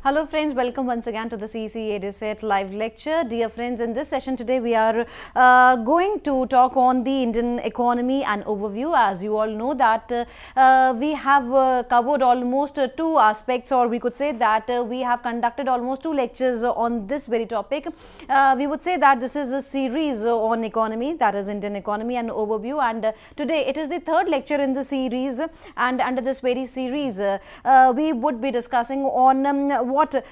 Hello friends, welcome once again to the CEC-UGC live lecture. Dear friends, in this session today we are going to talk on the Indian economy and overview. As you all know that we have covered almost two aspects, or we could say that we have conducted almost two lectures on this very topic. We would say that this is a series on economy, that is Indian economy and overview, and today it is the third lecture in the series, and under this very series we would be discussing on what is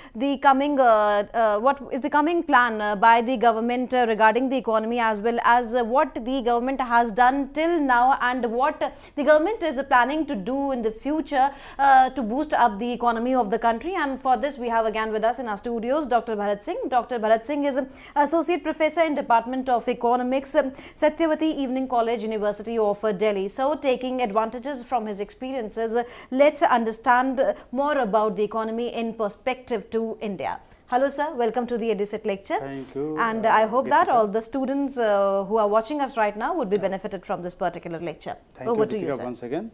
the coming plan by the government regarding the economy, as well as what the government has done till now and what the government is planning to do in the future to boost up the economy of the country. And for this we have again with us in our studios Dr. Bharat Singh. Dr. Bharat Singh is Associate Professor in Department of Economics, Satyavati Evening College, University of Delhi. So taking advantages from his experiences, let's understand more about the economy in perspective to India. Hello sir, welcome to the EduSet lecture. Thank you. And I hope that all the students who are watching us right now would be benefited from this particular lecture. Over to you, sir. Once again.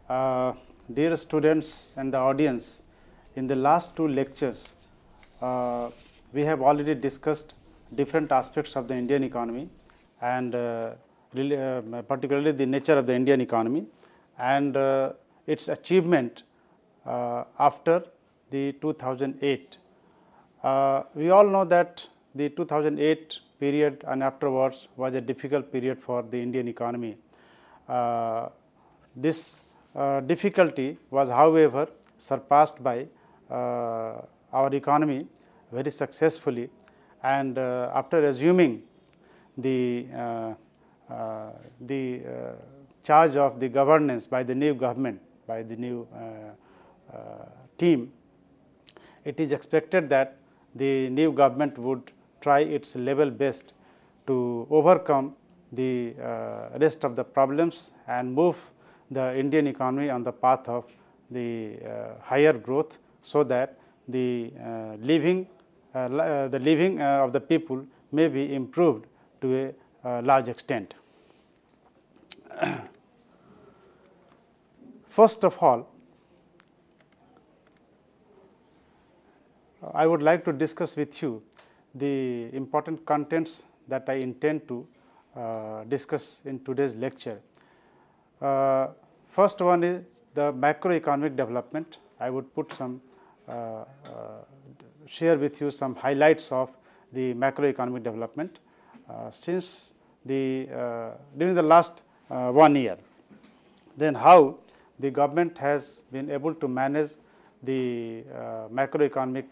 Dear students and the audience, in the last two lectures, we have already discussed different aspects of the Indian economy and particularly the nature of the Indian economy and its achievement after the 2008. We all know that the 2008 period and afterwards was a difficult period for the Indian economy. This difficulty was, however, surpassed by our economy very successfully, and after assuming the charge of the governance by the new government, by the new team, it is expected that the new government would try its level best to overcome the rest of the problems and move the Indian economy on the path of the higher growth, so that the living of the people may be improved to a large extent. First of all, I would like to discuss with you the important contents that I intend to discuss in today's lecture. First one is the macroeconomic development. I would put some share with you some highlights of the macroeconomic development since the during the last 1 year. Then how the government has been able to manage the macroeconomic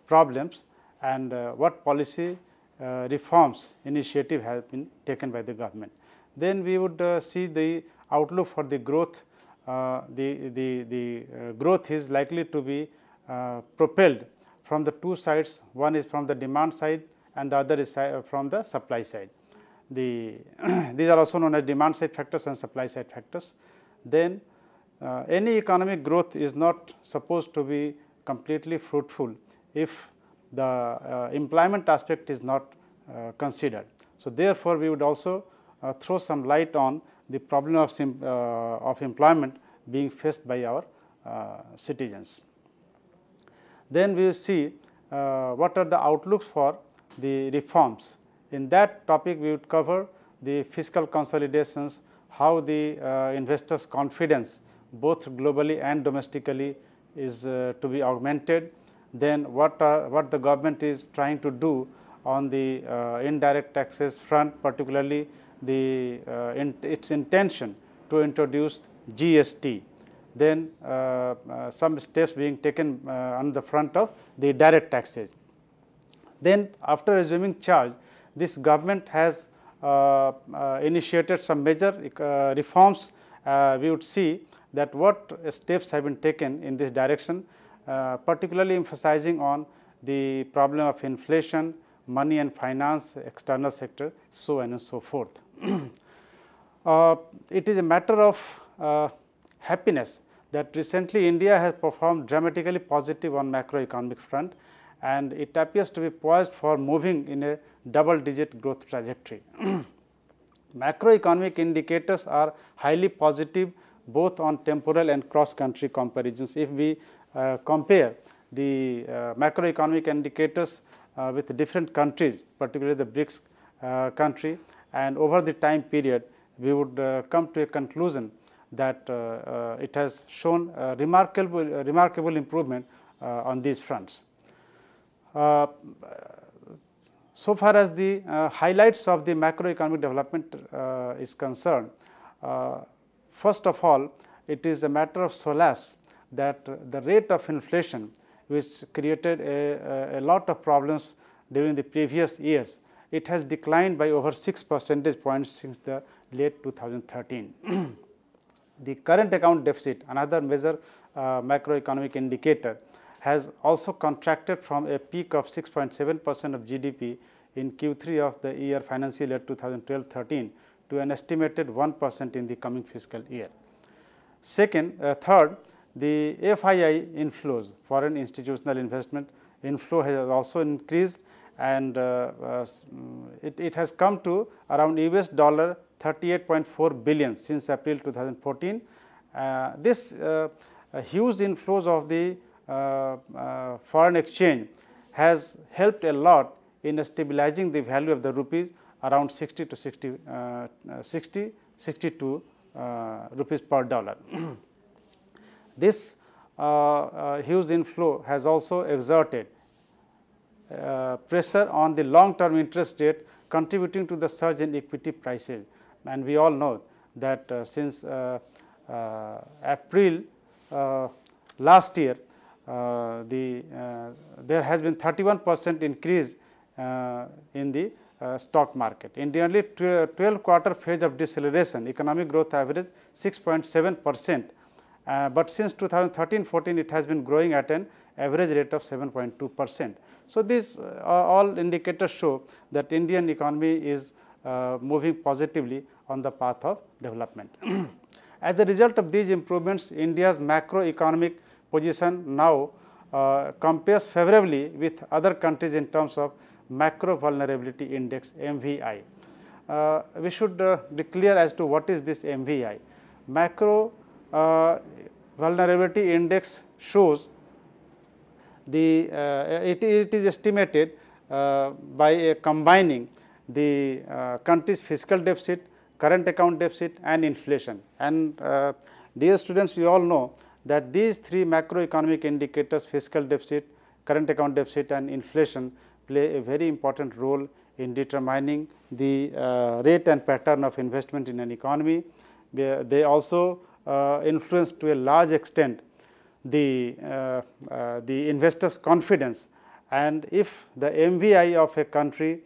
problems, and what policy reforms initiative has been taken by the government. Then we would see the outlook for the growth. The growth is likely to be propelled from the two sides. One is from the demand side and the other is from the supply side. These are also known as demand side factors and supply side factors. Then any economic growth is not supposed to be completely fruitful if the employment aspect is not considered. So therefore, we would also throw some light on the problem of employment being faced by our citizens. Then we will see what are the outlooks for the reforms. In that topic, we would cover the fiscal consolidations, how the investors' confidence both globally and domestically is to be augmented. Then what the government is trying to do on the indirect taxes front, particularly the its intention to introduce GST. Then some steps being taken on the front of the direct taxes. Then after assuming charge, this government has initiated some major reforms. We would see that what steps have been taken in this direction, particularly emphasizing on the problem of inflation, money and finance, external sector, so on and so forth. It is a matter of happiness that recently India has performed dramatically positive on macroeconomic front, and it appears to be poised for moving in a double-digit growth trajectory. Macroeconomic indicators are highly positive both on temporal and cross-country comparisons. If we compare the macroeconomic indicators with different countries, particularly the BRICS country, and over the time period we would come to a conclusion that it has shown remarkable improvement on these fronts. So far as the highlights of the macroeconomic development is concerned, first of all, it is a matter of solace that the rate of inflation, which created a lot of problems during the previous years, it has declined by over 6 percentage points since the late 2013. The current account deficit, another major macroeconomic indicator, has also contracted from a peak of 6.7% of GDP in Q3 of the year financial year 2012-13 to an estimated 1% in the coming fiscal year. Third, the FII inflows, foreign institutional investment inflow, has also increased, and it has come to around US $38.4 billion since April 2014. This huge inflows of the foreign exchange has helped a lot in stabilizing the value of the rupees around 62 rupees per dollar. This huge inflow has also exerted pressure on the long term interest rate, contributing to the surge in equity prices. And we all know that since April last year, there has been 31% increase in the stock market. In the only 12-quarter phase of deceleration, economic growth averaged 6.7%, but since 2013-14 it has been growing at an average rate of 7.2%. So, these all indicators show that Indian economy is moving positively on the path of development. As a result of these improvements, India's macroeconomic position now compares favorably with other countries in terms of macro vulnerability index MVI. We should be clear as to what is this MVI. Macro vulnerability index shows the it is estimated by combining the country's fiscal deficit, current account deficit and inflation. And dear students, you all know that these three macroeconomic indicators, fiscal deficit, current account deficit and inflation, play a very important role in determining the rate and pattern of investment in an economy. They also influence to a large extent the investors' confidence, and if the MVI of a country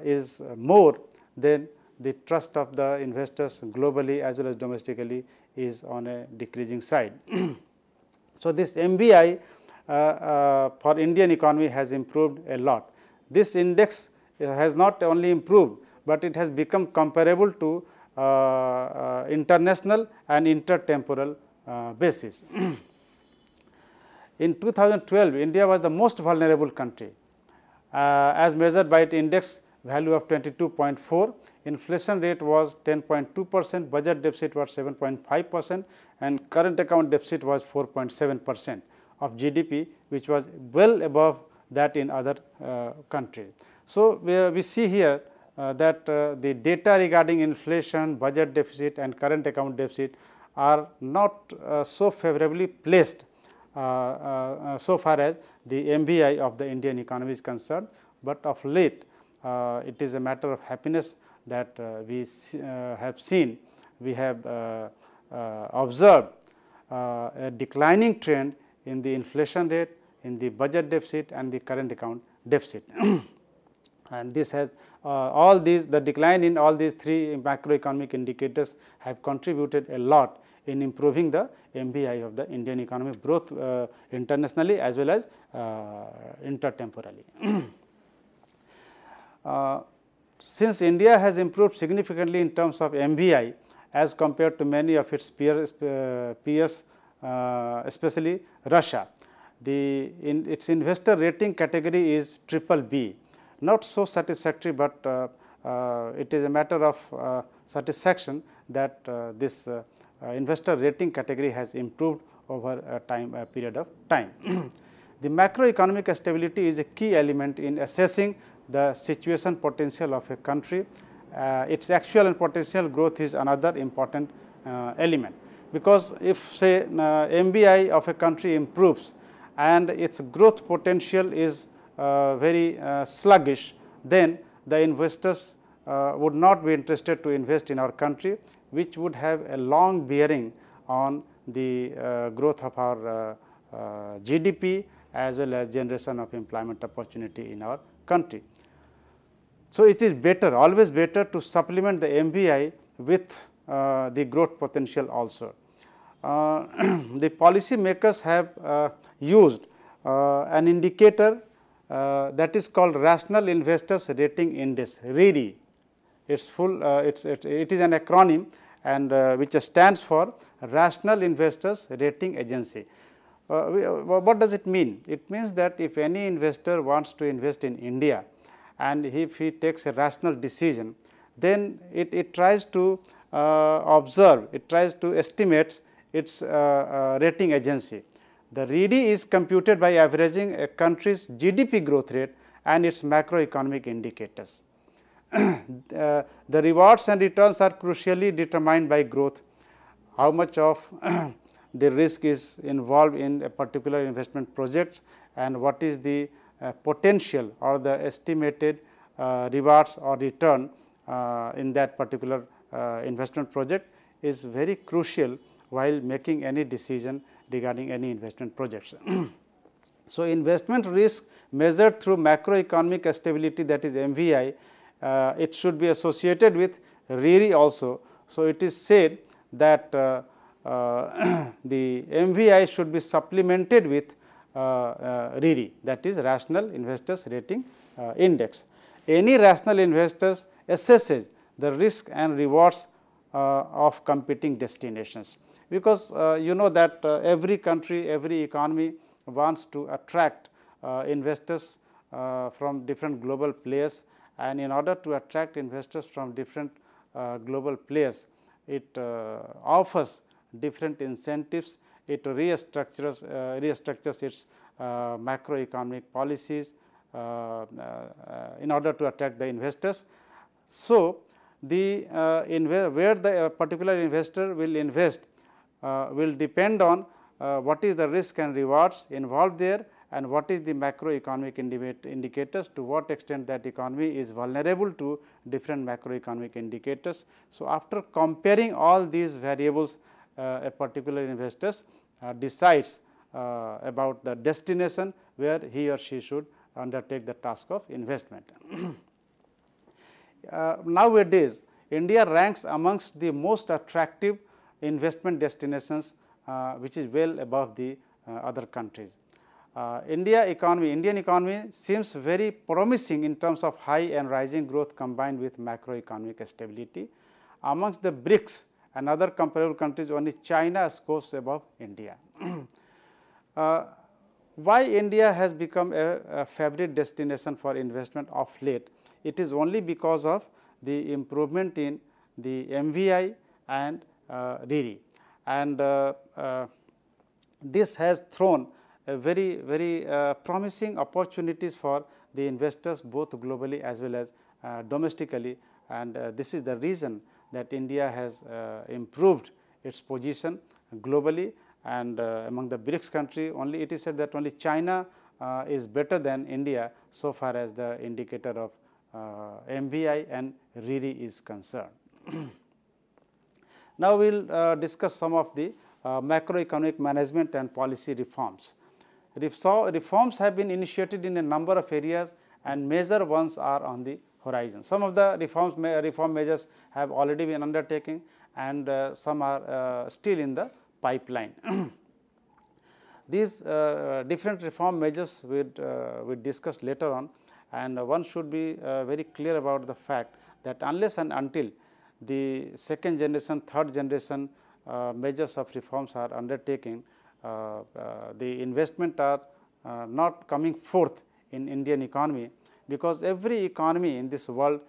is more, then the trust of the investors globally as well as domestically is on a decreasing side. So, this MVI for Indian economy has improved a lot. This index has not only improved, but it has become comparable to international and intertemporal basis. In 2012, India was the most vulnerable country as measured by its index value of 22.4, inflation rate was 10.2%, budget deficit was 7.5% and current account deficit was 4.7% of GDP, which was well above that in other countries. So, we see here that the data regarding inflation, budget deficit and current account deficit are not so favorably placed so far as the MVI of the Indian economy is concerned, but of late it is a matter of happiness that we have seen, we have observed a declining trend in the inflation rate, in the budget deficit and the current account deficit. And this has all these, the decline in all these three macroeconomic indicators have contributed a lot in improving the MVI of the Indian economy, both internationally as well as intertemporally. Since India has improved significantly in terms of MVI as compared to many of its peers, especially Russia, its investor rating category is BBB, not so satisfactory, but it is a matter of satisfaction that this investor rating category has improved over a period of time. The macroeconomic stability is a key element in assessing the situation potential of a country. Its actual and potential growth is another important element, because if say MBI of a country improves and its growth potential is very sluggish, then the investors would not be interested to invest in our country, which would have a long bearing on the growth of our GDP as well as generation of employment opportunity in our country. So, it is better, always better to supplement the MBI with the growth potential also. The policy makers have used an indicator that is called Rational Investors Rating Index, RIRI. It is an acronym, and which stands for Rational Investors Rating Agency. What does it mean? It means that if any investor wants to invest in India, and if he takes a rational decision, then it tries to observe, it tries to estimate its rating agency. The RIRI is computed by averaging a country's GDP growth rate and its macroeconomic indicators. The rewards and returns are crucially determined by growth, how much of the risk is involved in a particular investment project, and what is the potential or the estimated rewards or return in that particular investment project is very crucial while making any decision regarding any investment projects. So, investment risk measured through macroeconomic stability, that is MVI, it should be associated with RIRI also. So, it is said that the MVI should be supplemented with RIRI, that is Rational Investors Rating Index. Any rational investors assesses the risk and rewards of competing destinations, because you know that every country, every economy wants to attract investors from different global players, and in order to attract investors from different global players, it offers different incentives, it restructures its macroeconomic policies in order to attract the investors. So, where the particular investor will invest will depend on what is the risk and rewards involved there, and what is the macroeconomic indicators, to what extent that economy is vulnerable to different macroeconomic indicators. So, after comparing all these variables, a particular investor decides about the destination where he or she should undertake the task of investment. Nowadays, India ranks amongst the most attractive investment destinations, which is well above the other countries. Indian economy seems very promising in terms of high and rising growth combined with macroeconomic stability. Amongst the BRICS and other comparable countries, only China scores above India. Why India has become a favorite destination for investment of late? It is only because of the improvement in the MVI and RIRI, and this has thrown a very promising opportunities for the investors both globally as well as domestically, and this is the reason that India has improved its position globally, and among the BRICS country, only it is said that only China is better than India so far as the indicator of MVI and RIRI is concerned. Now, we will discuss some of the macroeconomic management and policy reforms. Reforms have been initiated in a number of areas, and major ones are on the horizon. Some of the reform measures have already been undertaken, and some are still in the pipeline. These different reform measures we discuss later on, and one should be very clear about the fact that unless and until the second generation, third generation measures of reforms are undertaken, the investment are not coming forth in Indian economy, because every economy in this world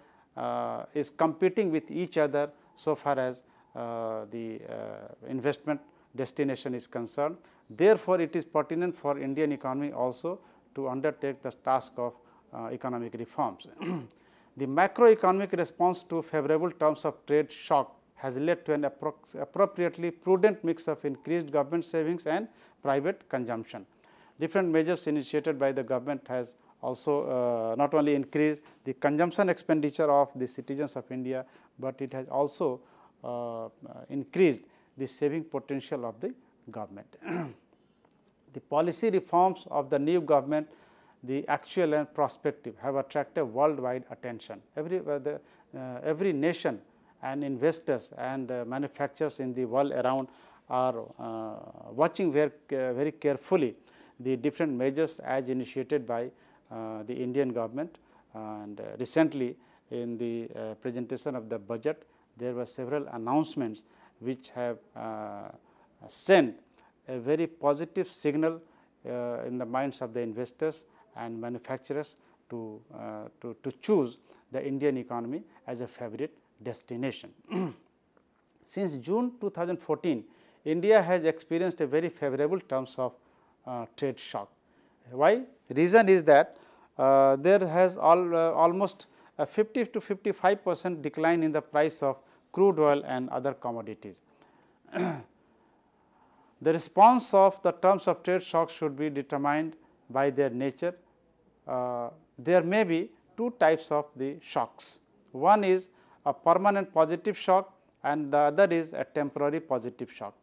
is competing with each other so far as the investment destination is concerned. Therefore, it is pertinent for Indian economy also to undertake the task of economic reforms. The macroeconomic response to favorable terms of trade shock has led to an appropriately prudent mix of increased government savings and private consumption. Different measures initiated by the government has also not only increased the consumption expenditure of the citizens of India, but it has also increased the saving potential of the government. The policy reforms of the new government, the actual and prospective, have attracted worldwide attention. Every nation and investors and manufacturers in the world around are watching very carefully the different measures as initiated by the Indian government. And recently in the presentation of the budget, there were several announcements which have sent a very positive signal in the minds of the investors and manufacturers to choose the Indian economy as a favorite destination. Since June 2014, India has experienced a very favorable terms of trade shock. Why? Reason is that there has almost a 50 to 55% decline in the price of crude oil and other commodities. The response of the terms of trade shock should be determined by their nature. There may be two types of the shocks. One is a permanent positive shock and the other is a temporary positive shock.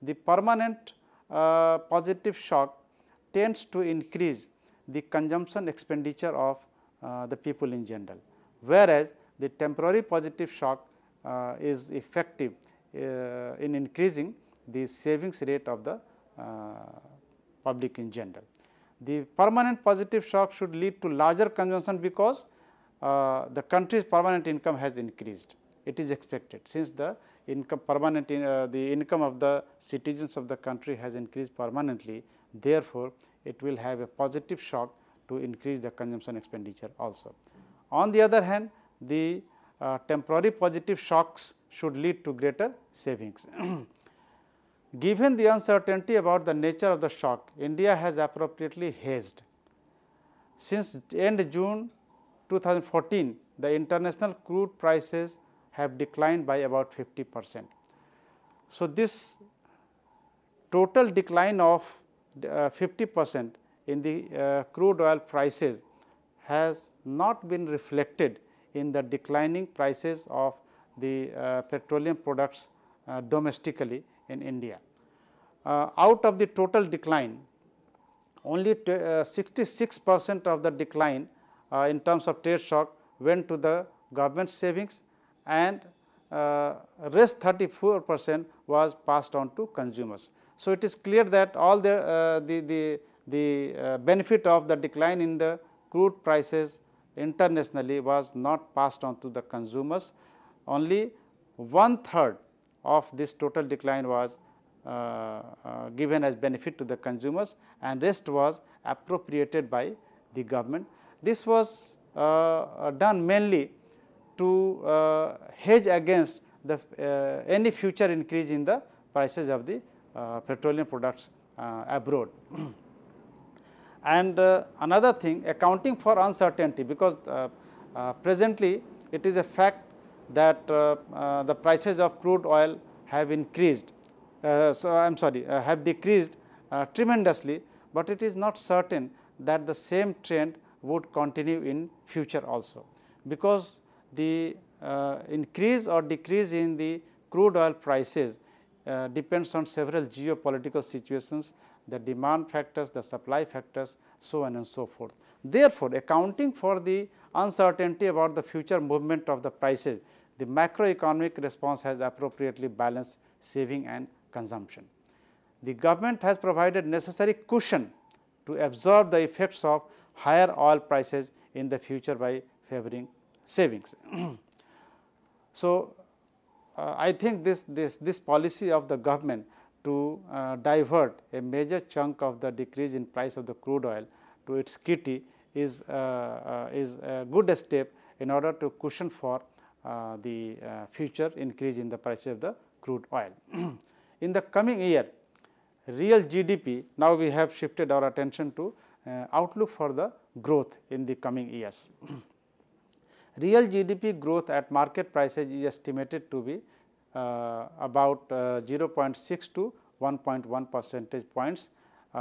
The permanent positive shock tends to increase the consumption expenditure of the people in general, whereas the temporary positive shock is effective in increasing the savings rate of the public in general. The permanent positive shock should lead to larger consumption because the country's permanent income has increased. It is expected, since the income the income of the citizens of the country has increased permanently. Therefore, it will have a positive shock to increase the consumption expenditure also. On the other hand, the temporary positive shocks should lead to greater savings. Given the uncertainty about the nature of the shock, India has appropriately hedged. Since end June 2014, the international crude prices have declined by about 50%. So, this total decline of 50% in the crude oil prices has not been reflected in the declining prices of the petroleum products domestically in India. Out of the total decline, only 66% of the decline in terms of trade shock went to the government savings, and rest 34% was passed on to consumers. So, it is clear that all the benefit of the decline in the crude prices internationally was not passed on to the consumers. Only 1/3 of this total decline was given as benefit to the consumers, and rest was appropriated by the government. This was done mainly to hedge against the any future increase in the prices of the petroleum products abroad. And another thing, accounting for uncertainty, because presently it is a fact that the prices of crude oil have increased, have decreased tremendously, but it is not certain that the same trend would continue in future also, because the increase or decrease in the crude oil prices depends on several geopolitical situations, the demand factors, the supply factors, so on and so forth. Therefore, accounting for the uncertainty about the future movement of the prices, the macroeconomic response has appropriately balanced saving and consumption. The government has provided necessary cushion to absorb the effects of higher oil prices in the future by favoring savings. So, I think this policy of the government to divert a major chunk of the decrease in price of the crude oil to its kitty is a good step in order to cushion for the future increase in the price of the crude oil. In the coming year, real GDP, now we have shifted our attention to outlook for the growth in the coming years. Real GDP growth at market prices is estimated to be about 0.6 to 1.1 percentage points,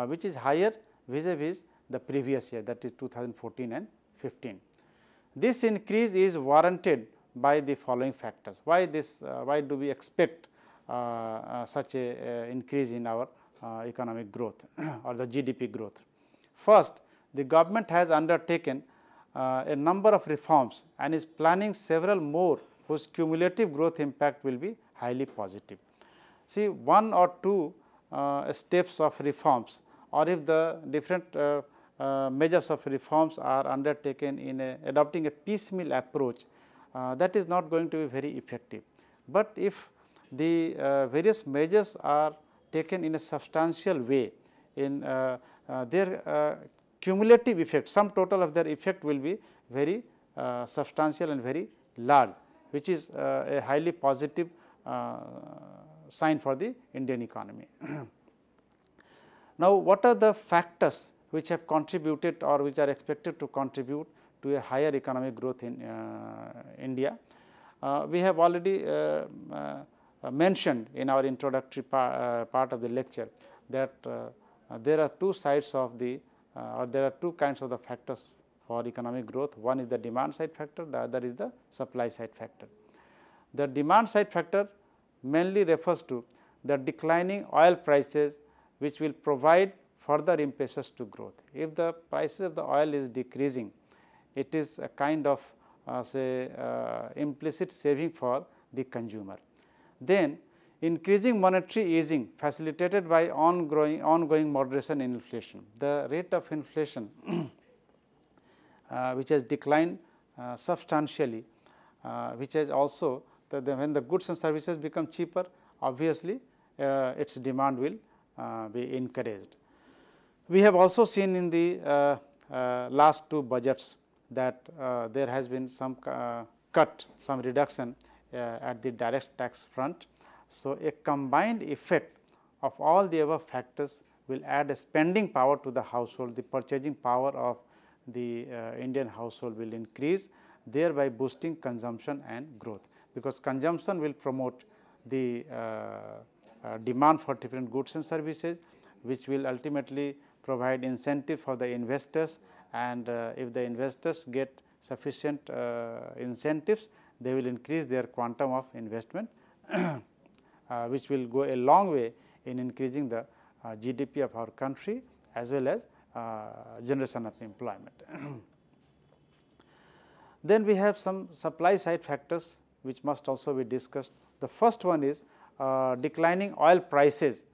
which is higher vis-a-vis the previous year, that is 2014 and 15. This increase is warranted by the following factors. Why this? Why do we expect such a increase in our economic growth or the GDP growth? First, the government has undertaken a number of reforms and is planning several more whose cumulative growth impact will be highly positive. See, one or two steps of reforms, or if the different measures of reforms are undertaken in adopting a piecemeal approach, that is not going to be very effective. But if the various measures are taken in a substantial way, in their cumulative effect, sum total of their effect will be very substantial and very large, which is a highly positive sign for the Indian economy. Now, what are the factors which have contributed or which are expected to contribute to a higher economic growth in India? We have already mentioned in our introductory part of the lecture that there are two sides of the or there are two kinds of the factors for economic growth. One is the demand side factor, the other is the supply side factor. The demand side factor mainly refers to the declining oil prices, which will provide further impetus to growth. If the prices of the oil is decreasing, it is a kind of say implicit saving for the consumer. Then increasing monetary easing facilitated by ongoing moderation in inflation. The rate of inflation which has declined substantially, which has also when the goods and services become cheaper, obviously its demand will be encouraged. We have also seen in the last two budgets that there has been some cut, some reduction at the direct tax front. So, a combined effect of all the above factors will add a spending power to the household. The purchasing power of the Indian household will increase, thereby boosting consumption and growth, because consumption will promote the demand for different goods and services, which will ultimately provide incentive for the investors, and if the investors get sufficient incentives, they will increase their quantum of investment, which will go a long way in increasing the GDP of our country as well as generation of employment. Then we have some supply side factors which must also be discussed. The first one is declining oil prices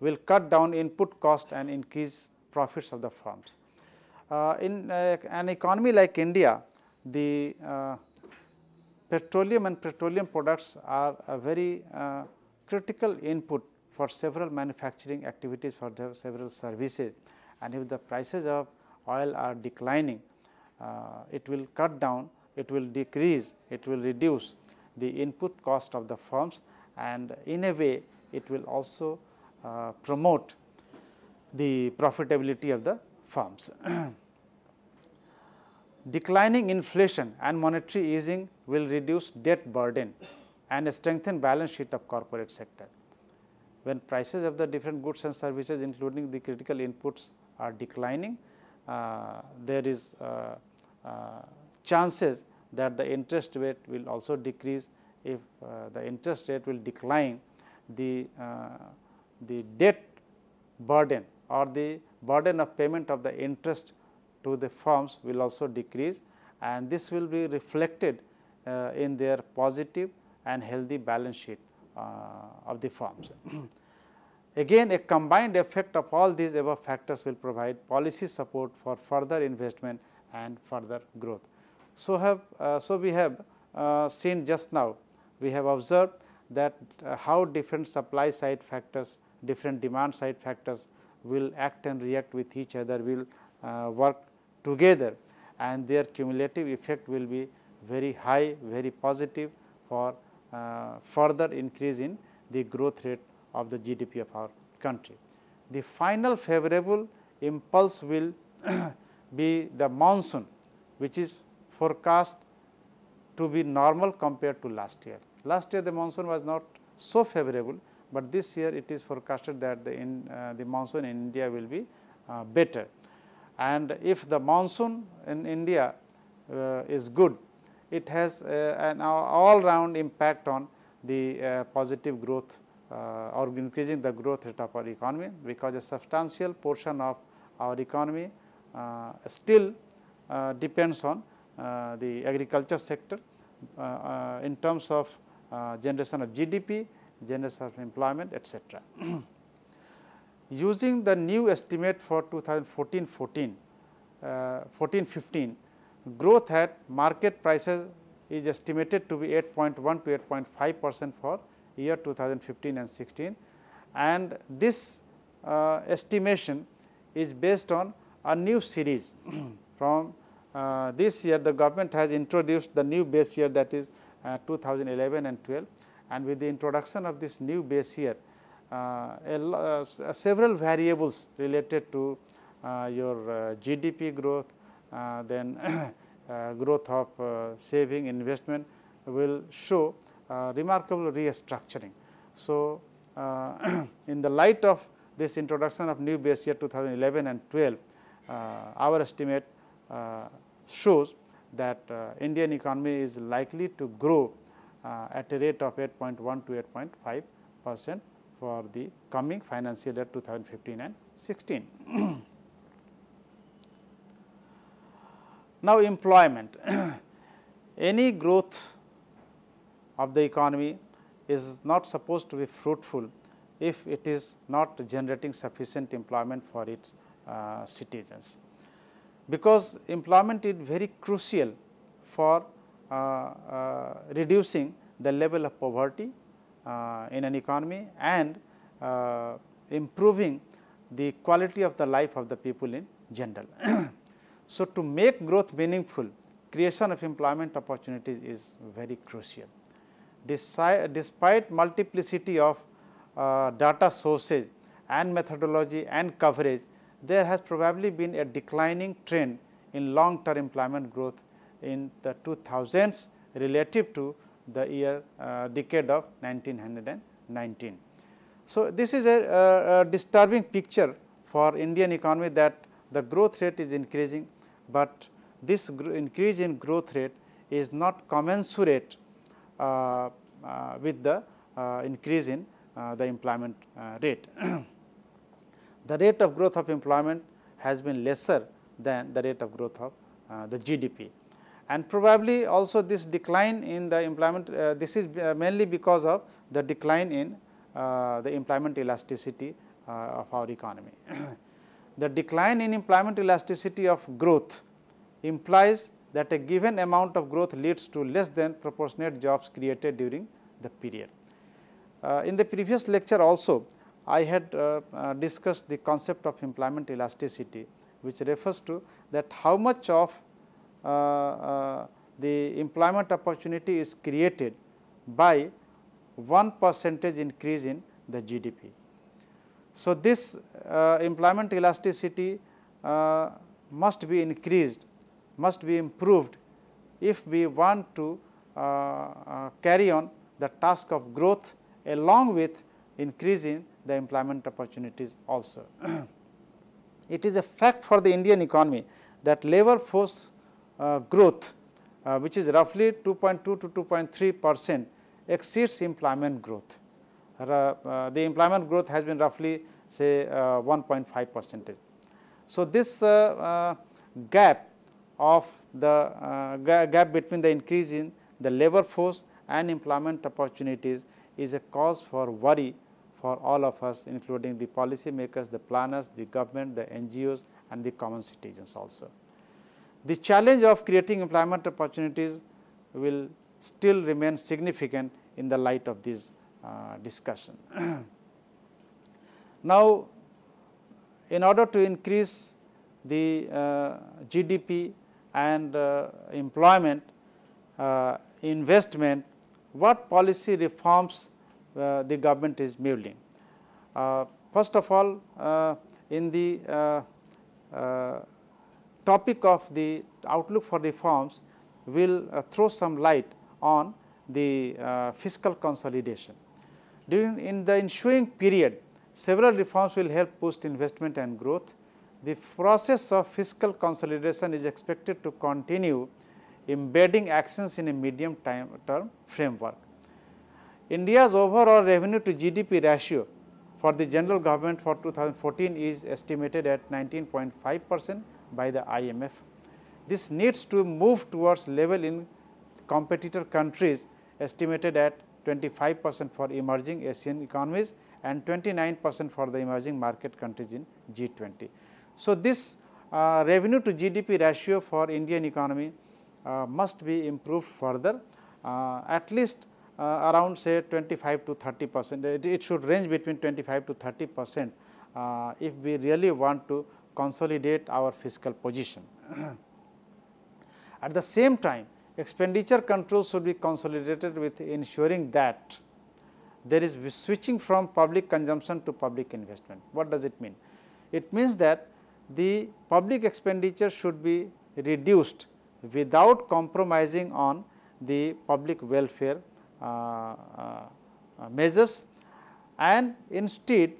will cut down input cost and increase profits of the firms. In an economy like India, the petroleum and petroleum products are a very critical input for several manufacturing activities, for several services, and if the prices of oil are declining, it will cut down, it will decrease, it will reduce the input cost of the firms, and in a way it will also promote the profitability of the firms. Declining inflation and monetary easing will reduce debt burden and strengthen balance sheet of corporate sector. When prices of the different goods and services, including the critical inputs, are declining, there is chances that the interest rate will also decrease. If the interest rate will decline, the debt burden or the burden of payment of the interest to the firms will also decrease, and this will be reflected in their positive and healthy balance sheet of the firms. Again, a combined effect of all these above factors will provide policy support for further investment and further growth. So we have seen just now, we have observed that how different supply side factors, different demand side factors will act and react with each other, will work together, and their cumulative effect will be very high, very positive for further increase in the growth rate of the GDP of our country. the final favorable impulse will be the monsoon, which is forecast to be normal compared to last year. Last year the monsoon was not so favorable, but this year it is forecasted that the monsoon in India will be better. And if the monsoon in India is good, it has an all round impact on the positive growth or increasing the growth rate of our economy, because a substantial portion of our economy still depends on the agriculture sector in terms of generation of GDP, generation of employment, etc. Using the new estimate for 2014-15, growth at market prices is estimated to be 8.1 to 8.5% for year 2015 and 16, and this estimation is based on a new series. From this year the government has introduced the new base year, that is 2011 and 12, and with the introduction of this new base year, several variables related to your GDP growth, then growth of saving, investment will show remarkable restructuring. So, in the light of this introduction of new base year 2011 and 12, our estimate shows that Indian economy is likely to grow at a rate of 8.1 to 8.5% for the coming financial year 2015 and 16. Now, employment. Any growth of the economy is not supposed to be fruitful if it is not generating sufficient employment for its citizens, because employment is very crucial for reducing the level of poverty in an economy and improving the quality of the life of the people in general. So, to make growth meaningful, creation of employment opportunities is very crucial. Despite multiplicity of data sources and methodology and coverage, there has probably been a declining trend in long term employment growth in the 2000s relative to the year decade of 1919. So, this is a disturbing picture for Indian economy, that the growth rate is increasing, but this increase in growth rate is not commensurate with the increase in the employment rate. The rate of growth of employment has been lesser than the rate of growth of the GDP, and probably also this decline in the employment, this is mainly because of the decline in the employment elasticity of our economy. The decline in employment elasticity of growth implies that a given amount of growth leads to less than proportionate jobs created during the period. In the previous lecture also, I had discussed the concept of employment elasticity, which refers to that how much of the employment opportunity is created by 1% increase in the GDP. So, this employment elasticity must be increased, must be improved if we want to carry on the task of growth along with increasing the employment opportunities also. It is a fact for the Indian economy that labor force growth, which is roughly 2.2 to 2.3%, exceeds employment growth. The employment growth has been roughly say 1.5%. So, this gap of the gap between the increase in the labor force and employment opportunities is a cause for worry for all of us, including the policy makers, the planners, the government, the NGOs and the common citizens also. The challenge of creating employment opportunities will still remain significant in the light of this discussion. Now, in order to increase the GDP and employment, investment, what policy reforms the government is mulling? First of all, in the topic of the outlook for reforms, we will throw some light on the fiscal consolidation. In the ensuing period, several reforms will help boost investment and growth. The process of fiscal consolidation is expected to continue, embedding actions in a medium term framework. India's overall revenue to GDP ratio for the general government for 2014 is estimated at 19.5% by the IMF. This needs to move towards level in competitor countries estimated at 25% for emerging Asian economies and 29% for the emerging market countries in G20. So, this revenue to GDP ratio for Indian economy must be improved further, at least around say 25 to 30%. It should range between 25 to 30% if we really want to consolidate our fiscal position. At the same time, expenditure control should be consolidated with ensuring that there is switching from public consumption to public investment. What does it mean? It means that the public expenditure should be reduced without compromising on the public welfare measures, and instead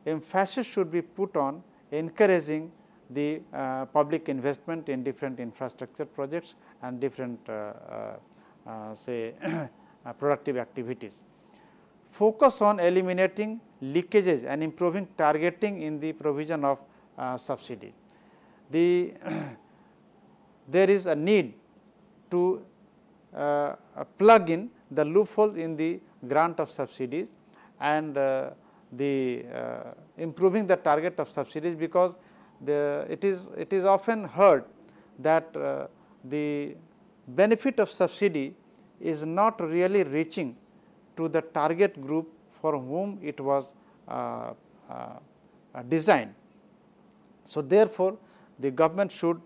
emphasis should be put on encouraging the public investment in different infrastructure projects and different say productive activities. Focus on eliminating leakages and improving targeting in the provision of subsidy. There is a need to plug in the loophole in the grant of subsidies and improving the target of subsidies, because it is often heard that the benefit of subsidy is not really reaching to the target group for whom it was designed. So, therefore, the government should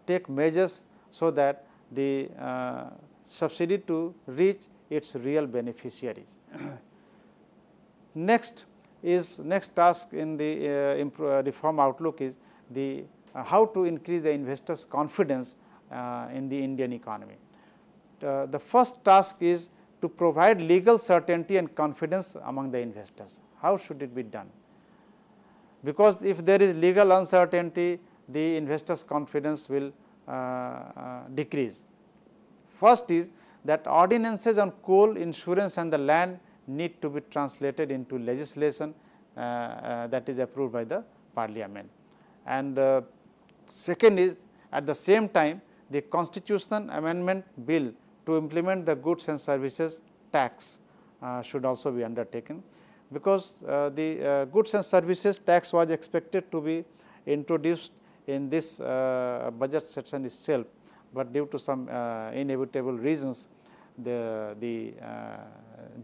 take measures so that the subsidy to reach its real beneficiaries. Next task in the reform outlook is the how to increase the investors' confidence in the Indian economy. The first task is to provide legal certainty and confidence among the investors. How should it be done? Because if there is legal uncertainty, the investors' confidence will decrease. First is that ordinances on coal, insurance and the land need to be translated into legislation that is approved by the parliament. And second is, at the same time, the constitutional amendment bill to implement the goods and services tax should also be undertaken, because the goods and services tax was expected to be introduced in this budget session itself, but due to some inevitable reasons, the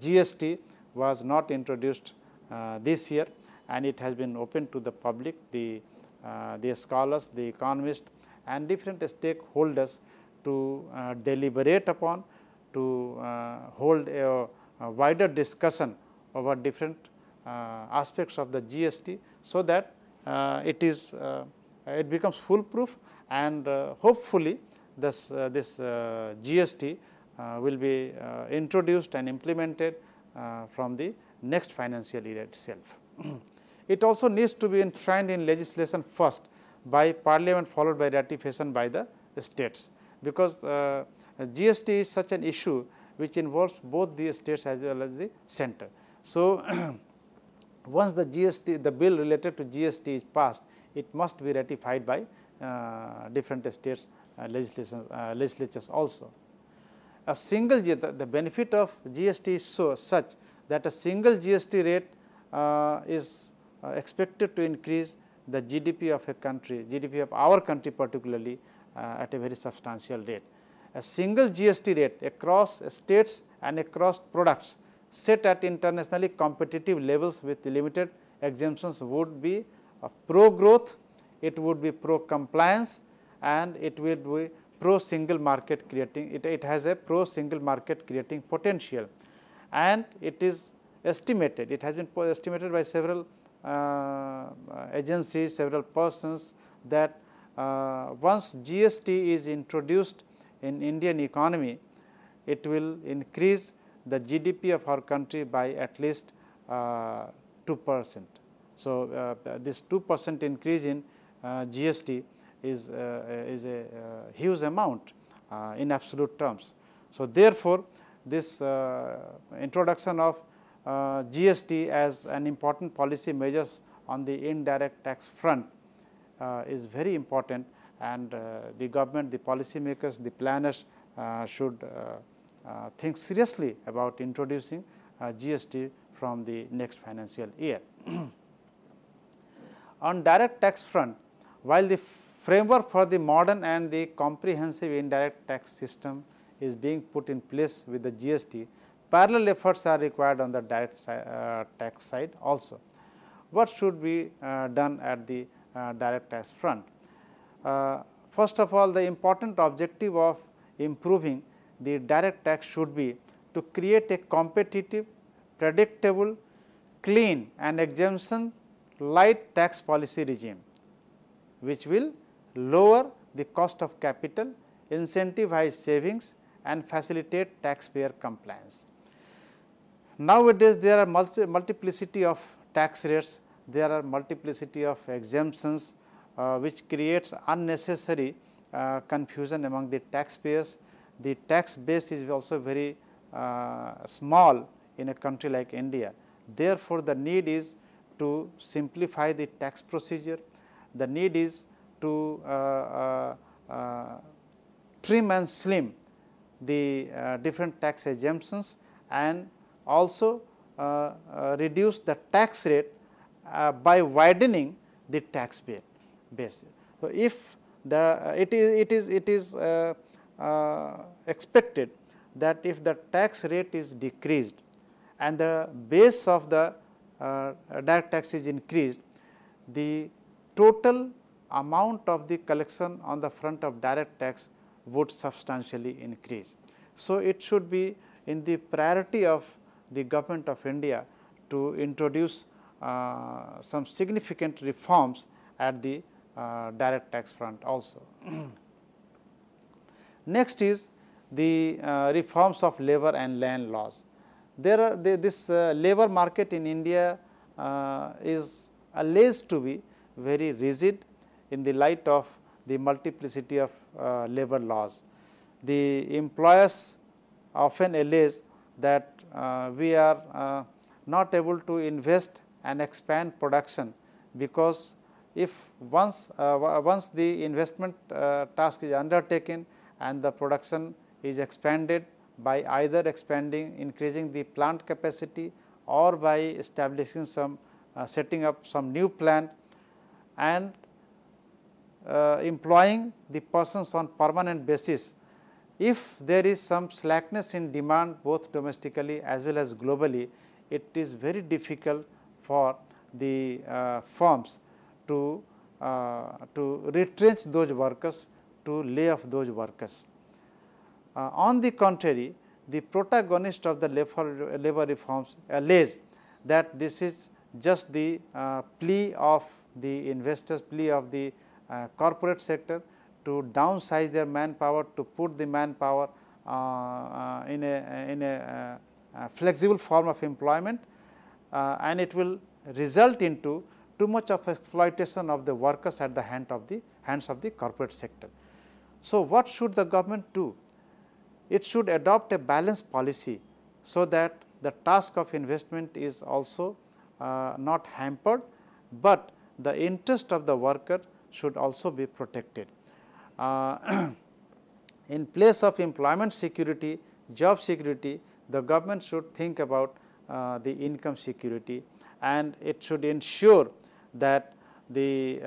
GST was not introduced this year, and it has been open to the public, the scholars, the economists and different stakeholders to deliberate upon, to hold a wider discussion over different aspects of the GST, so that it becomes foolproof, and hopefully this GST will be introduced and implemented from the next financial year itself. It also needs to be enshrined in legislation first by parliament, followed by ratification by the states, because GST is such an issue which involves both the states as well as the center. So, once the bill related to GST is passed, it must be ratified by different states legislatures also. A single the benefit of GST is such that a single GST rate is expected to increase the GDP of a country, GDP of our country particularly, at a very substantial rate. A single GST rate across states and across products set at internationally competitive levels with limited exemptions would be pro-growth, it would be pro-compliance, and it would be pro-single market creating, it has a pro-single market creating potential, and it is estimated, it has been estimated by several agencies, several persons, that once GST is introduced in Indian economy, it will increase the GDP of our country by at least 2%. So, this 2% increase in GST is a huge amount in absolute terms. So, therefore, this introduction of GST as an important policy measures on the indirect tax front is very important, and the government, the policy makers, the planners should think seriously about introducing GST from the next financial year. On direct tax front, while the framework for the modern and the comprehensive indirect tax system is being put in place with the GST, parallel efforts are required on the direct tax side also. What should be done at the direct tax front? First of all, the important objective of improving the direct tax should be to create a competitive, predictable, clean and exemption light tax policy regime, which will lower the cost of capital, incentivize savings and facilitate taxpayer compliance. Nowadays, there are multiplicity of tax rates, there are multiplicity of exemptions, which creates unnecessary confusion among the taxpayers. The tax base is also very small in a country like India. Therefore, the need is to simplify the tax procedure, the need is to trim and slim the different tax exemptions, and also reduce the tax rate by widening the tax base. So, if it is expected that if the tax rate is decreased and the base of the direct tax is increased, the total amount of the collection on the front of direct tax would substantially increase. So, it should be in the priority of the government of India to introduce some significant reforms at the direct tax front also. Next is the reforms of labor and land laws. This labor market in India is alleged to be very rigid in the light of the multiplicity of labor laws. The employers often allege that we are not able to invest and expand production, because if once the investment task is undertaken and the production is expanded by either increasing the plant capacity or by establishing some setting up some new plant and employing the persons on permanent basis, if there is some slackness in demand both domestically as well as globally, it is very difficult for the firms to retrench those workers, to lay off those workers. On the contrary, the protagonist of the labor reforms allege that this is just the plea of the investors, plea of the corporate sector to downsize their manpower, to put the manpower in a flexible form of employment, and it will result into too much of exploitation of the workers at the hands of the corporate sector. So, what should the government do? It should adopt a balanced policy, so that the task of investment is also not hampered, but the interest of the worker should also be protected. In place of employment security, job security, the government should think about the income security, and it should ensure that the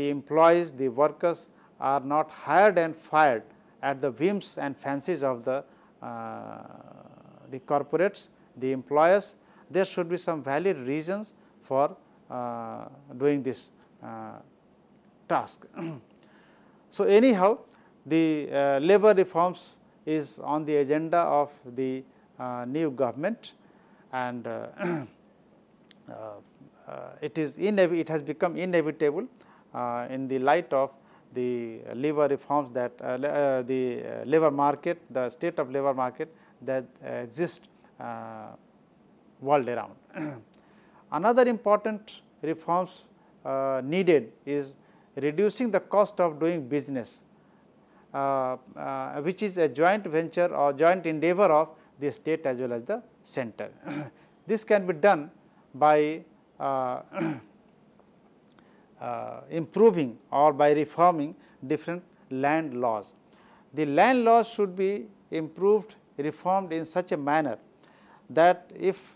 employees, the workers are not hired and fired at the whims and fancies of the corporates, the employers. There should be some valid reasons for doing this task. So, anyhow, the labor reforms is on the agenda of the new government, and it has become inevitable in the light of the labor reforms that the labor market, the state of labor market that exists world around. Another important reforms needed is reducing the cost of doing business, which is a joint venture or joint endeavor of the state as well as the center. This can be done by improving or by reforming different land laws. The land laws should be improved, reformed in such a manner that if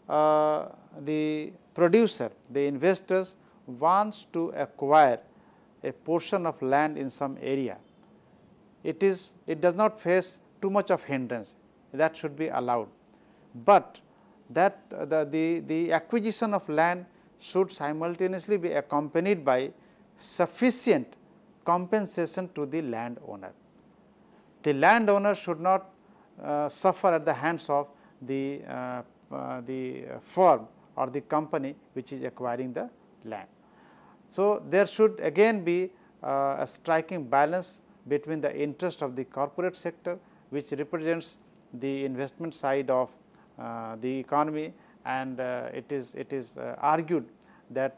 the producer, the investors wants to acquire a portion of land in some area, it does not face too much of hindrance, that should be allowed. But that the acquisition of land should simultaneously be accompanied by sufficient compensation to the landowner. The landowner should not suffer at the hands of the firm or the company which is acquiring the land. So, there should again be a striking balance between the interest of the corporate sector, which represents the investment side of the economy, and it is argued that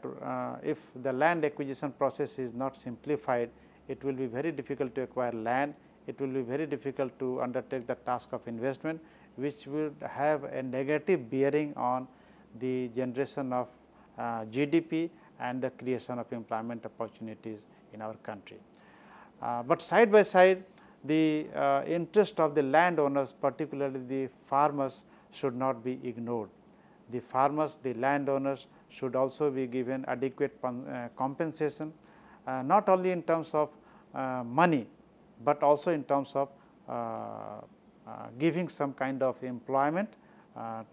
if the land acquisition process is not simplified, it will be very difficult to acquire land, it will be very difficult to undertake the task of investment, which will have a negative bearing on the generation of GDP and the creation of employment opportunities in our country. But side by side, the interest of the landowners, particularly the farmers, should not be ignored. The farmers, the landowners should also be given adequate compensation, not only in terms of money, but also in terms of giving some kind of employment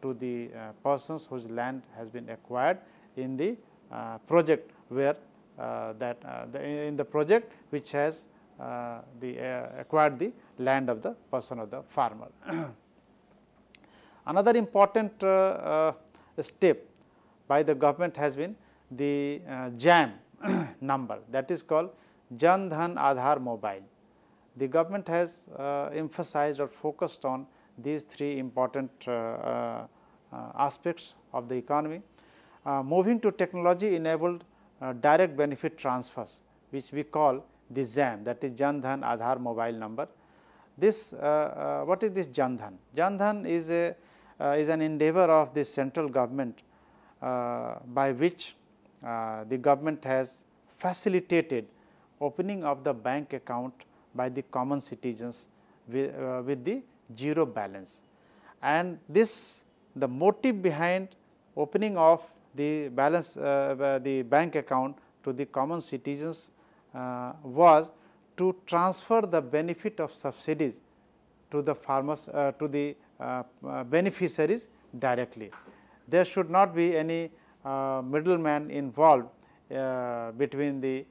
to the persons whose land has been acquired in the project where in the project which has acquired the land of the person of the farmer. Another important step by the government has been the JAM number, that is called Dhan-Aadhaar-Mobile. The government has emphasized or focused on these three important aspects of the economy. Moving to technology enabled direct benefit transfers, which we call the JAM, that is Dhan-Aadhaar-Mobile number. This what is this Jan-Dhan? Jan-Dhan is an endeavor of the central government by which the government has facilitated opening of the bank account by the common citizens with the zero balance. And this, the motive behind opening of the balance the bank account to the common citizens was to transfer the benefit of subsidies to the farmers, to the beneficiaries directly. There should not be any middleman involved between the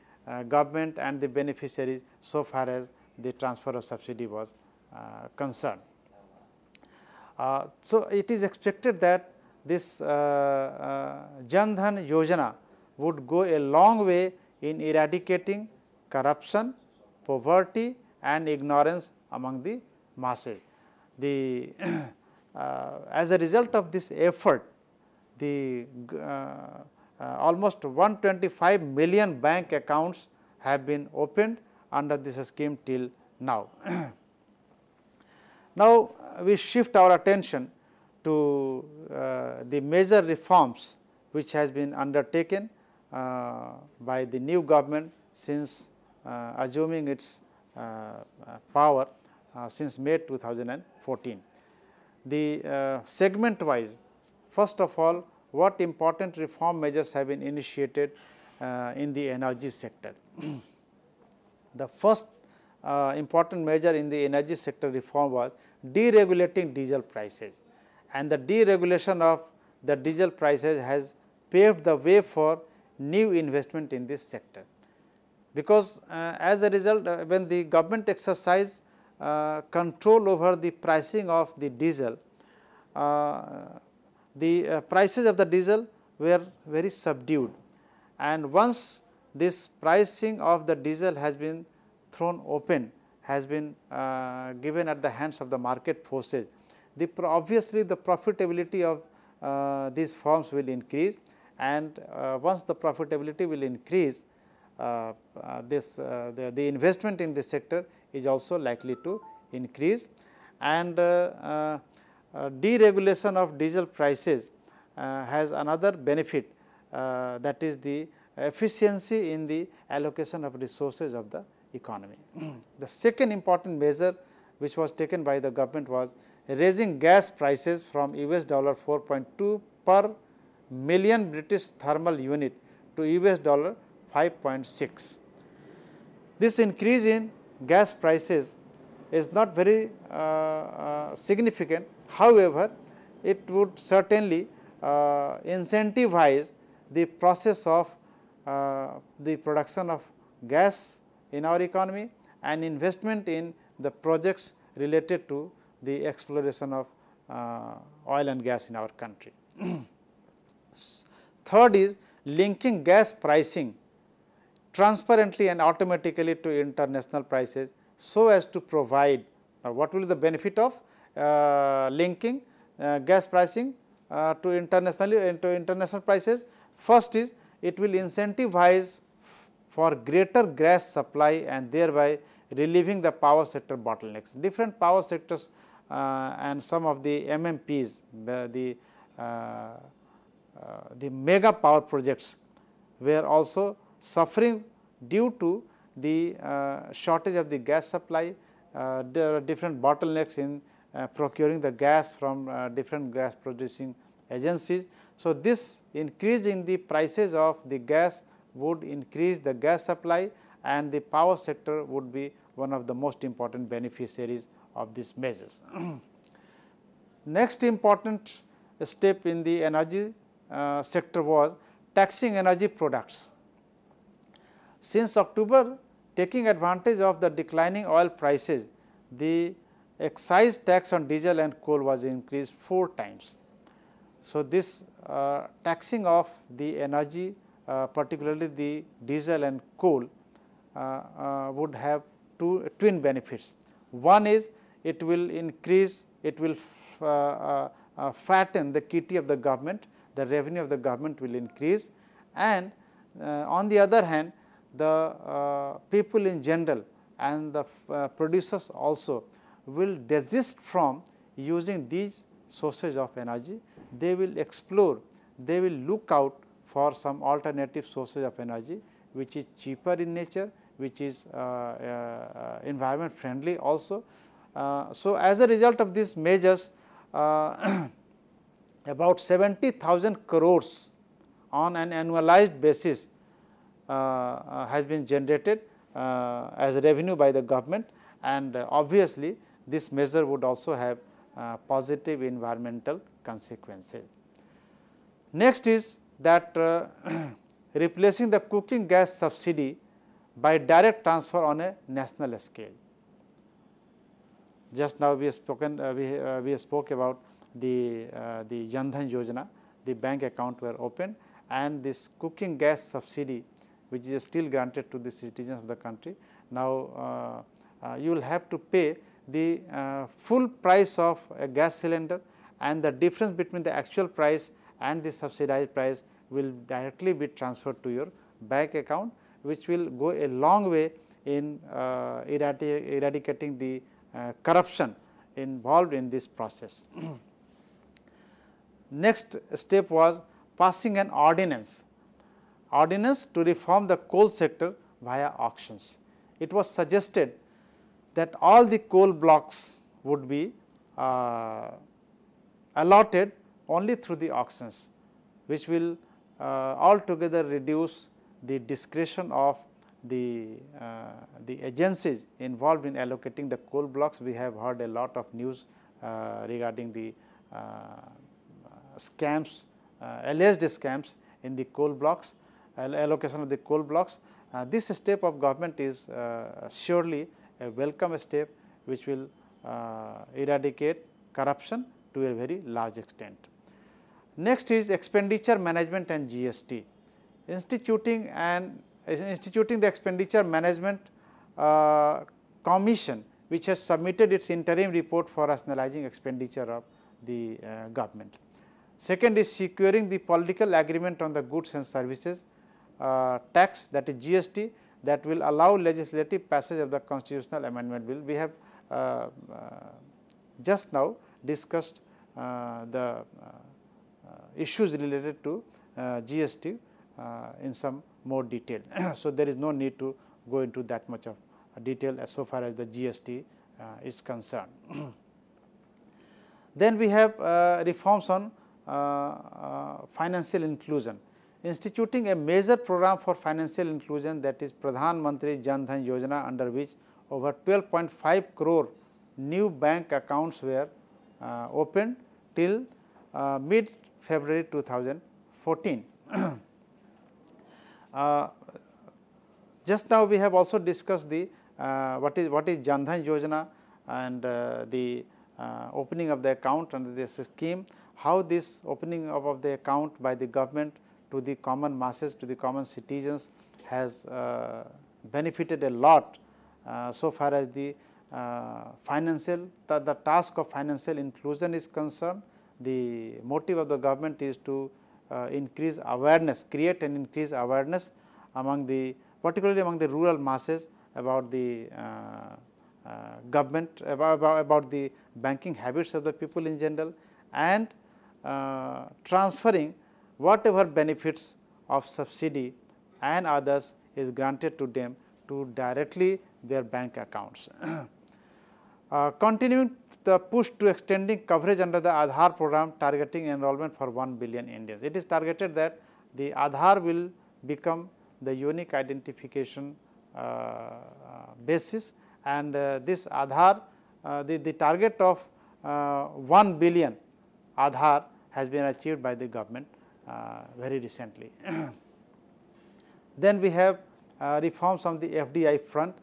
government and the beneficiaries so far as the transfer of subsidy was concerned. So, it is expected that this Jan-Dhan Yojana would go a long way in eradicating corruption, poverty and ignorance among the masses. The as a result of this effort, the almost 125 million bank accounts have been opened under this scheme till now. Now, we shift our attention to the major reforms which has been undertaken by the new government since assuming its power since May 2014. The segment wise, first of all, what important reform measures have been initiated in the energy sector. The first important measure in the energy sector reform was deregulating diesel prices, and the deregulation of the diesel prices has paved the way for new investment in this sector. Because as a result, when the government exercise the prices of the diesel were very subdued, and once this pricing of the diesel has been thrown open, has been given at the hands of the market forces, obviously the profitability of these firms will increase, and once the profitability will increase, the investment in this sector is also likely to increase, and deregulation of diesel prices has another benefit, that is the efficiency in the allocation of resources of the economy. The second important measure which was taken by the government was raising gas prices from US dollar 4.2 per million British thermal unit to US dollar 5.6. This increase in gas prices is not very significant. However, it would certainly incentivize the process of the production of gas in our economy and investment in the projects related to the exploration of oil and gas in our country. Third is linking gas pricing transparently and automatically to international prices, so as to provide what will be the benefit of linking gas pricing to international prices. First is it will incentivize for greater gas supply and thereby relieving the power sector bottlenecks. Different power sectors and some of the MMPs, the mega power projects were also suffering due to the shortage of the gas supply. There are different bottlenecks in procuring the gas from different gas producing agencies. So, this increase in the prices of the gas would increase the gas supply, and the power sector would be one of the most important beneficiaries of these measures. Next important step in the energy sector was taxing energy products. Since October, taking advantage of the declining oil prices, the excise tax on diesel and coal was increased 4 times. So, this taxing of the energy, particularly the diesel and coal, would have twin benefits. One is it will increase, it will fatten the kitty of the government, the revenue of the government will increase, and on the other hand, the people in general and the producers also will desist from using these sources of energy. They will explore, they will look out for some alternative sources of energy which is cheaper in nature, which is environment friendly also. So, as a result of these measures, about 70,000 crores on an annualized basis has been generated as revenue by the government, and obviously this measure would also have positive environmental consequences. Next is that replacing the cooking gas subsidy by direct transfer on a national scale. Just now we have spoken, we spoke about the Jan-Dhan Yojana, the bank account were opened, and this cooking gas subsidy which is still granted to the citizens of the country. Now, you will have to pay the full price of a gas cylinder, and the difference between the actual price and the subsidized price will directly be transferred to your bank account, which will go a long way in eradicating the corruption involved in this process. Next step was passing an ordinance to reform the coal sector via auctions. It was suggested that all the coal blocks would be allotted only through the auctions, which will altogether reduce the discretion of the agencies involved in allocating the coal blocks. We have heard a lot of news regarding the scams, alleged scams in the coal blocks, allocation of the coal blocks. This step of government is surely a welcome step, which will eradicate corruption to a very large extent. Next is Expenditure Management and GST. Instituting the Expenditure Management Commission, which has submitted its interim report for rationalizing expenditure of the government. Second is securing the political agreement on the goods and services tax, that is GST, that will allow legislative passage of the constitutional amendment bill. We have just now discussed the issues related to GST in some more detail. So, there is no need to go into that much of detail as so far as the GST is concerned. Then we have reforms on financial inclusion, instituting a major program for financial inclusion, that is Pradhan Mantri Jan Dhan Yojana, under which over 12.5 crore new bank accounts were opened till mid February 2014. Just now we have also discussed the what is Jan Dhan Yojana and the opening of the account under this scheme, how this opening up of the account by the government to the common masses, to the common citizens has benefited a lot so far as the the task of financial inclusion is concerned. The motive of the government is to increase awareness, create and increase awareness among the, particularly among the rural masses about the government, about the banking habits of the people in general, and transferring whatever benefits of subsidy and others is granted to them to directly their bank accounts. Continuing the push to extending coverage under the Aadhaar program, targeting enrollment for 1 billion Indians. It is targeted that the Aadhaar will become the unique identification basis, and this Aadhaar, the target of 1 billion Aadhaar has been achieved by the government very recently. Then we have reforms on the FDI front.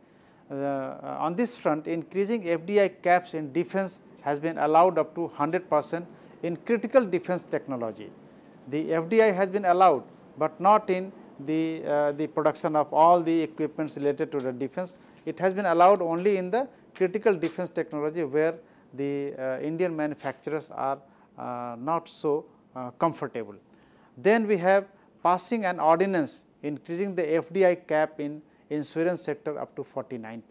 On this front, increasing FDI caps in defense has been allowed up to 100% in critical defense technology. The FDI has been allowed, but not in the production of all the equipments related to the defense. It has been allowed only in the critical defense technology, where the Indian manufacturers are not so comfortable. Then we have passing an ordinance increasing the FDI cap in insurance sector up to 49%.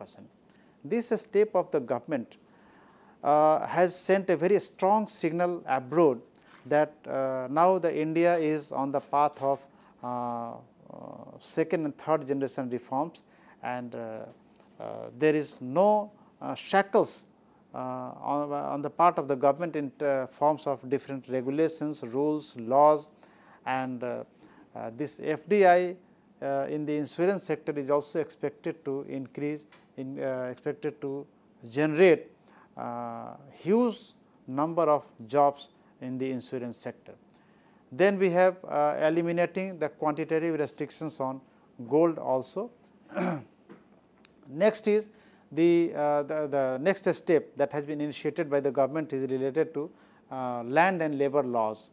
This step of the government has sent a very strong signal abroad that now the India is on the path of second and third generation reforms, and there is no shackles on the part of the government in forms of different regulations, rules, laws, and this FDI in the insurance sector is also expected to increase, expected to generate huge number of jobs in the insurance sector. Then we have eliminating the quantitative restrictions on gold also. Next is the next step that has been initiated by the government is related to land and labor laws.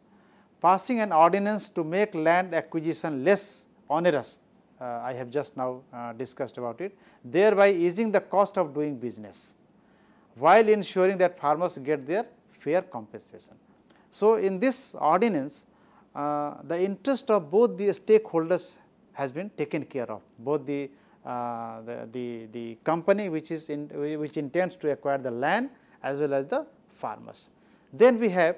Passing an ordinance to make land acquisition less onerous, I have just now discussed about it, thereby easing the cost of doing business, while ensuring that farmers get their fair compensation. So, in this ordinance, the interest of both the stakeholders has been taken care of, both the company which intends to acquire the land as well as the farmers. Then we have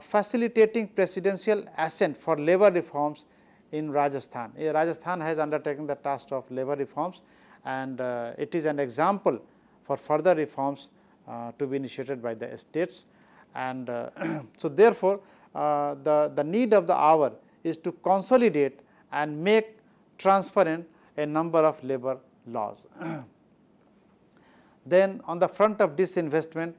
facilitating presidential assent for labor reforms in Rajasthan. Rajasthan has undertaken the task of labor reforms, and it is an example for further reforms to be initiated by the states. And so, therefore, the need of the hour is to consolidate and make transparent a number of labor laws. Then on the front of disinvestment,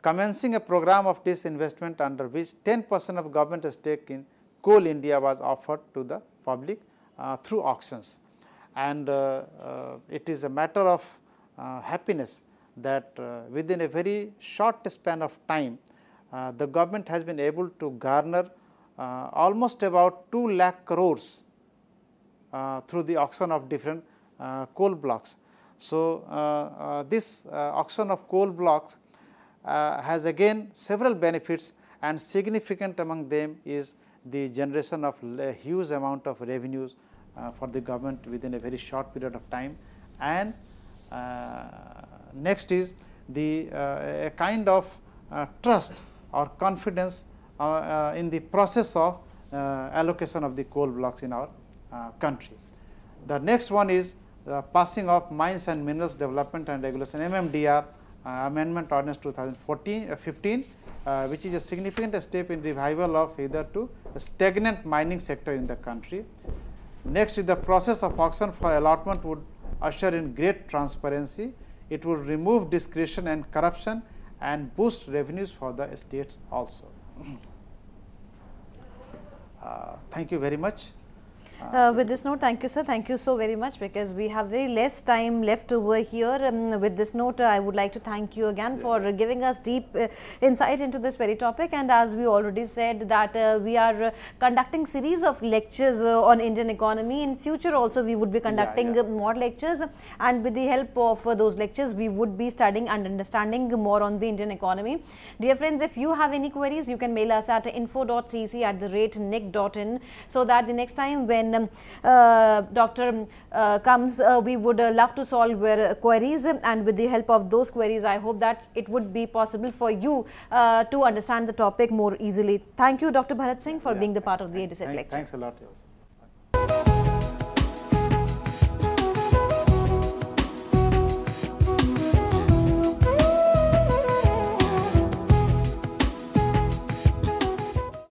commencing a program of disinvestment under which 10% of government stake in Coal India was offered to the public through auctions. And it is a matter of happiness that within a very short span of time, the government has been able to garner almost about 2 lakh crores through the auction of different coal blocks. So, this auction of coal blocks has again several benefits, and significant among them is the generation of a huge amount of revenues for the government within a very short period of time. And next is the a kind of trust or confidence in the process of allocation of the coal blocks in our country. The next one is the passing of Mines and Minerals Development and Regulation MMDR Amendment Ordinance 2015, which is a significant step in revival of hitherto stagnant mining sector in the country. Next is the process of auction for allotment would usher in great transparency. It would remove discretion and corruption and boost revenues for the states also. Thank you very much. With this note, thank you, sir. Thank you so very much, because we have very less time left over here. With this note, I would like to thank you again for giving us deep insight into this very topic. And as we already said that we are conducting series of lectures on Indian economy. In future also we would be conducting more lectures, and with the help of those lectures we would be studying and understanding more on the Indian economy. Dear friends, if you have any queries, you can mail us at info.cec@nic.in, so that the next time when doctor comes, we would love to solve queries, and with the help of those queries, I hope that it would be possible for you to understand the topic more easily. Thank you, Dr. Bharat Singh, for being the part of the EduSet lecture. Thanks a lot.